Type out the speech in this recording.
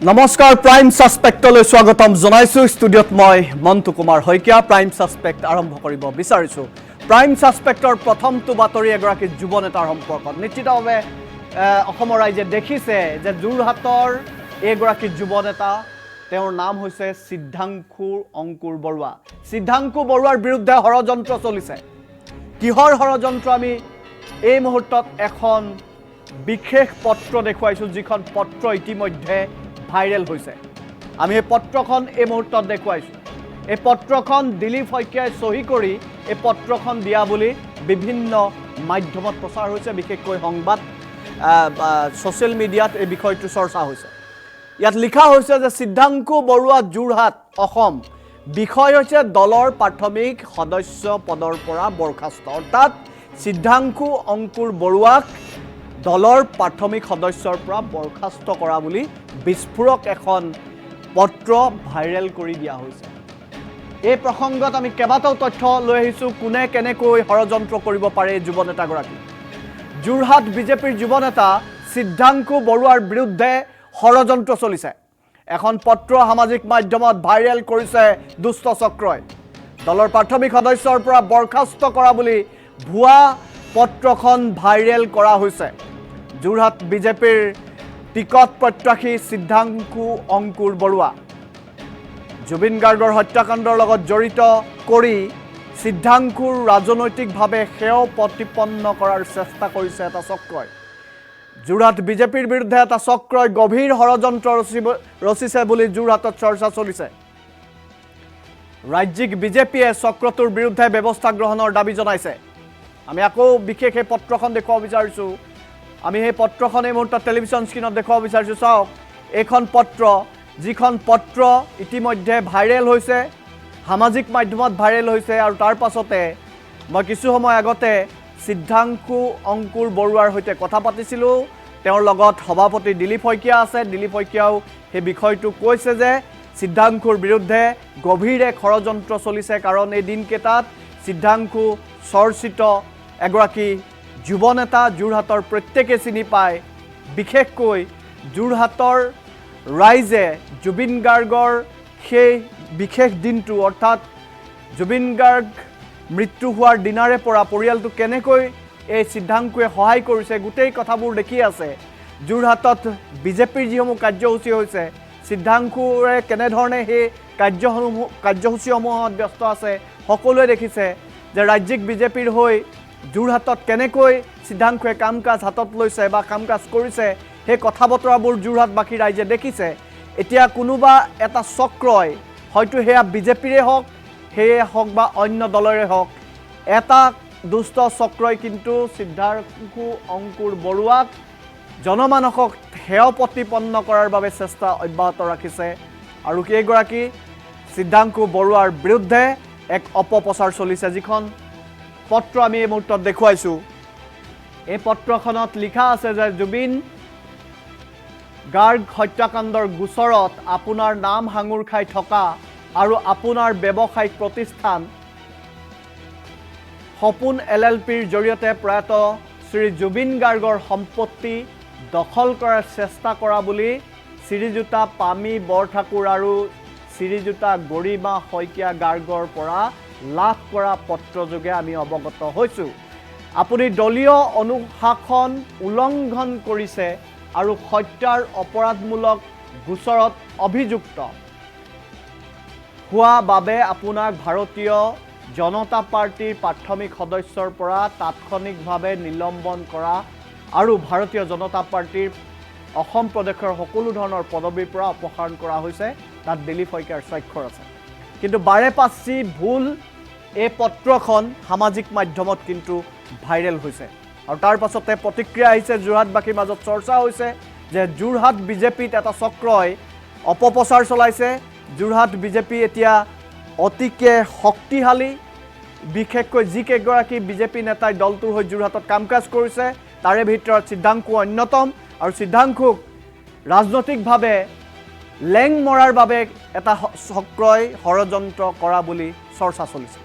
নমস্কাৰ প্ৰাইম সাসপেক্টলৈ স্বাগতম জনাইছো ষ্টুডিঅত মই মন্তু কুমাৰ হৈকিয়া প্ৰাইম সাসপেক্ট আৰম্ভ কৰিব বিচাৰিছো প্ৰাইম সাসপেক্টৰ প্ৰথমটো বাতৰি এগৰাকী যুৱ নেতাৰ সম্পৰ্কত নিশ্চিতভাৱে অসমৰ ৰাইজে দেখিছে যে যোৰহাটৰ এগৰাকী যুৱ নেতা তেওঁৰ নাম হৈছে সিদ্ধাংশু অংকুৰ বৰুৱা সিদ্ধাংশু বৰুৱাৰ বিৰুদ্ধে ষড়যন্ত্ৰ চলিছে কিহৰ ষড়যন্ত্ৰ আমি এই মুহূৰ্তত এখন বিশেষ পত্ৰ দেখুৱাইছো যিখন পত্ৰ ইতিমধ্যে ভাইৰেল হৈছে আমি এই পত্ৰখন এই মুহূৰ্তত দেখুৱাইছো এই পত্ৰখন দিলীপ শইকীয়াই সহি কৰি এই পত্ৰখন দিয়া বুলি বিভিন্ন মাধ্যমত প্ৰচাৰ হৈছে বিশেষকৈ সংবাদ সোশ্যাল মিডিয়াত এই বিষয়টো চৰ্চা হৈছে ইয়াত লিখা হৈছে যে সিদ্ধাংশু বৰুৱা যোৰহাট অসম বিষয় হৈছে দলৰ প্ৰাথমিক সদস্য পদৰ পৰা বৰখাস্ত অৰ্থাৎ সিদ্ধাংশু অংকুৰ বৰুৱাক দলৰ প্ৰাথমিক সদস্যৰ পৰা বৰখাস্ত কৰা বুলি বিস্ফোৰক এখন পত্ৰ ভাইৰেল কৰি দিয়া হৈছে এই প্ৰসংগত আমি কেবাটাও তথ্য লৈ আহিছো কোনে কেনেকৈ ষড়যন্ত্ৰ কৰিব পাৰে যুৱ নেতাগৰাকী যোৰহাট বিজেপিৰ যুৱ নেতা সিদ্ধাংশু বৰুৱাৰ বিৰুদ্ধে ষড়যন্ত্ৰ চলিছে এখন পত্ৰ সামাজিক মাধ্যমত ভাইৰেল কৰিছে দুষ্ট চক্ৰই দলৰ প্ৰাথমিক সদস্যৰ পৰা বৰখাস্ত কৰা বুলি ভুৱা পত্ৰখন ভাইৰেল কৰা হৈছে যোৰহাট বিজেপিৰ টিকট প্ৰত্যাশী সিদ্ধাংশু অংকুৰ বৰুৱা জুবিন গাৰ্গৰ হত্যাকাণ্ডৰ লগত জড়িত কৰি সিদ্ধাংশুৰ ৰাজনৈতিকভাৱে সেও প্ৰতিপন্ন কৰাৰ চেষ্টা কৰিছে এটা চক্ৰই যোৰহাট বিজেপিৰ বিৰুদ্ধে এটা চক্ৰই গভীৰ ষড়যন্ত্ৰ ৰচিছে বুলি যোৰহাটত চৰ্চা চলিছে ৰাজ্যিক বিজেপিয়ে চক্ৰটোৰ বিৰুদ্ধে ব্যৱস্থা গ্ৰহণৰ দাবী জনাইছে আমি আকৌ বিশেষ এই পত্ৰখন দেখুৱাব বিচাৰিছো আমি এই পত্ৰখন এই মুহূৰ্তত টেলিভিছন স্ক্ৰীনত দেখুৱাব বিচাৰিছো চাওক এইখন পত্ৰ যিখন পত্ৰ ইতিমধ্যে ভাইৰেল হৈছে সামাজিক মাধ্যমত ভাইৰেল হৈছে আৰু তাৰ পাছতে মই কিছু সময় আগতে সিদ্ধাংশু অংকুৰ বৰুৱাৰ সৈতে কথা পাতিছিলো তেওঁৰ লগত সভাপতি দিলীপ শইকীয়া আছে দিলীপ শইকীয়াও সেই বিষয়টো কৈছে যে সিদ্ধাংশুৰ বিৰুদ্ধে গভীৰ ষড়যন্ত্ৰ চলিছে কাৰণ এই দিনকেইটাত সিদ্ধাংশু চৰ্চিত এগৰাকী যুৱ নেতা যোৰহাটৰ প্ৰত্যেকে চিনি পায় বিশেষকৈ যোৰহাটৰ ৰাইজে জুবিন গাৰ্গৰ সেই বিশেষ দিনটো অৰ্থাৎ জুবিন গাৰ্গ মৃত্যু হোৱাৰ দিনাৰে পৰা পৰিয়ালটো কেনেকৈ এই সিদ্ধাংশুৱে সহায় কৰিছে গোটেই কথাবোৰ দেখি আছে যোৰহাটত বিজেপিৰ যিসমূহ কাৰ্যসূচী হৈছে সিদ্ধাংশুৰে কেনেধৰণে সেই কাৰ্যসূচীসমূহত ব্যস্ত আছে সকলোৱে দেখিছে যে ৰাজ্যিক বিজেপিৰ হৈ যোৰহাটত কেনেকৈ সিদ্ধাংশুৱে কাম কাজ হাতত লৈছে বা কাম কাজ কৰিছে সেই কথা বতৰাবোৰ যোৰহাটবাসী ৰাইজে দেখিছে এতিয়া কোনোবা এটা চক্ৰই হয়তো সেয়া বিজেপিৰে হওক বা অন্য দলৰে হওক এটা দুষ্ট চক্ৰই কিন্তু সিদ্ধাংশু অংকুৰ বৰুৱাক জনমানসক সেও প্ৰতিপন্ন কৰাৰ বাবে চেষ্টা অব্যাহত ৰাখিছে আৰু কেইগৰাকী সিদ্ধাংশু বৰুৱাৰ বিৰুদ্ধে এক অপপ্ৰচাৰ চলিছে যিখন পত্ৰ আমি এই মুহূৰ্তত দেখুৱাইছো এই পত্ৰখনত লিখা আছে যে জুবিন গাৰ্গ হত্যাকাণ্ডৰ গোচৰত আপোনাৰ নাম হাঙুৰ খাই থকা আৰু আপোনাৰ ব্যৱসায়িক প্ৰতিষ্ঠান সপোন LLPৰ জৰিয়তে প্ৰয়াত শ্ৰী জুবিন গাৰ্গৰ সম্পত্তি দখল কৰাৰ চেষ্টা কৰা বুলি শ্ৰীযুতা পামী বৰঠাকুৰ আৰু শ্ৰীযুতা গৰিমা শইকীয়া গাৰ্গৰ পৰা লাভ কৰা পত্ৰযোগে আমি অৱগত হৈছো আপুনি দলীয় অনুশাসন উলংঘন কৰিছে আৰু হত্যাৰ অপৰাধমূলক গোচৰত অভিযুক্ত হোৱা বাবে আপোনাক ভাৰতীয় জনতা পাৰ্টিৰ প্ৰাথমিক সদস্যৰ পৰা তাৎক্ষণিকভাৱে নিলম্বন কৰা আৰু ভাৰতীয় জনতা পাৰ্টিৰ অসম প্ৰদেশৰ সকলো ধৰণৰ পদবীৰ পৰা অপসাৰণ কৰা হৈছে তাত দিলীপ শইকীয়াৰ স্বাক্ষৰ আছে কিন্তু বাৰে পাছি ভুল এই পত্ৰখন সামাজিক মাধ্যমত কিন্তু ভাইৰেল হৈছে আৰু তাৰ পাছতে প্ৰতিক্ৰিয়া আহিছে যোৰহাটবাসীৰ মাজত চৰ্চা হৈছে যে যোৰহাট বিজেপিত এটা চক্ৰই অপপ্ৰচাৰ চলাইছে যোৰহাট বিজেপি এতিয়া অতিকে শক্তিশালী বিশেষকৈ যিকেইগৰাকী বিজেপি নেতাই দলটোৰ হৈ যোৰহাটত কাম কাজ কৰিছে তাৰে ভিতৰত সিদ্ধাংশু অন্যতম আৰু সিদ্ধাংশুক ৰাজনৈতিকভাৱে লেং মৰাৰ বাবে এটা চক্ৰই ষড়যন্ত্ৰ কৰা বুলি চৰ্চা চলিছে